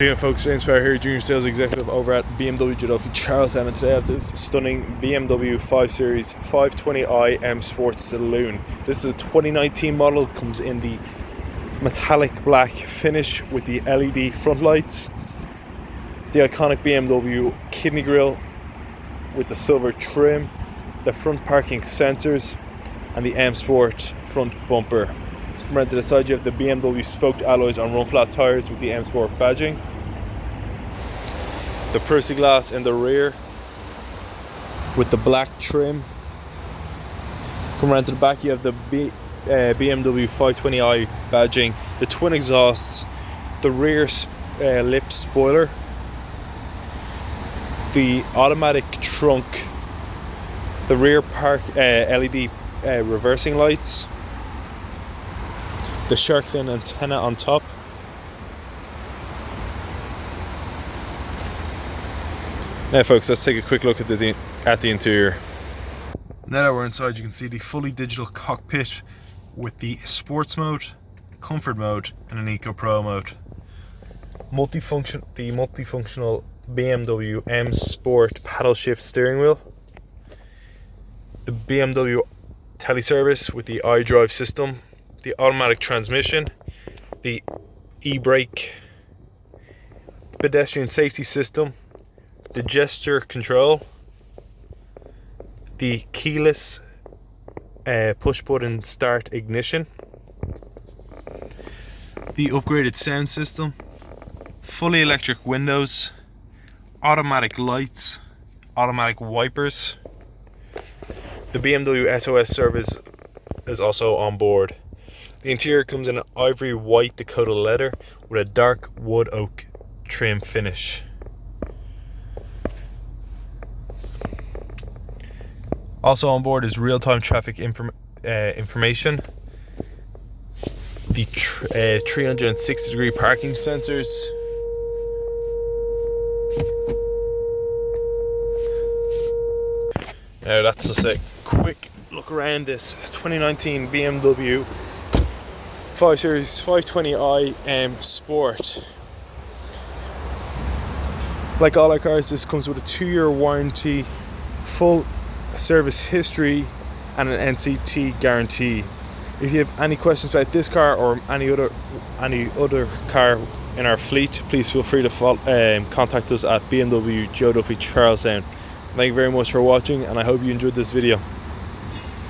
Hey folks, James Farr here, Junior Sales Executive over at BMW Joe Duffy Charlestown, and today I have this stunning BMW 5 Series 520i M Sport Saloon. This is a 2019 model, comes in the metallic black finish with the LED front lights, the iconic BMW kidney grille with the silver trim, the front parking sensors, and the M Sport front bumper. Around to the side you have the BMW spoked alloys on run flat tyres with the M Sport badging, the privacy glass in the rear with the black trim. Come around to the back, you have the BMW 520i badging, the twin exhausts, the rear lip spoiler, the automatic trunk, the rear park LED reversing lights, the shark fin antenna on top, now folks, let's take a quick look at the interior. Now that we're inside, you can see the fully digital cockpit with the sports mode, comfort mode, and an eco pro mode. The multifunctional BMW M Sport paddle shift steering wheel, the BMW teleservice with the iDrive system, the automatic transmission, the e-brake, pedestrian safety system, the gesture control, the keyless push button start ignition, the upgraded sound system, fully electric windows, automatic lights, automatic wipers. The BMW SOS service is also on board. The interior comes in an ivory white Dakota leather with a dark wood oak trim finish. Also on board is real-time traffic information, the 360-degree parking sensors, now that's just a quick look around this 2019 BMW 5 Series 520i M Sport. Like all our cars, this comes with a 2-year warranty, full service history, and an NCT guarantee. If you have any questions about this car or any other car in our fleet, please feel free to contact us at BMW Joe Duffy Charlestown. Thank you very much for watching, and I hope you enjoyed this video.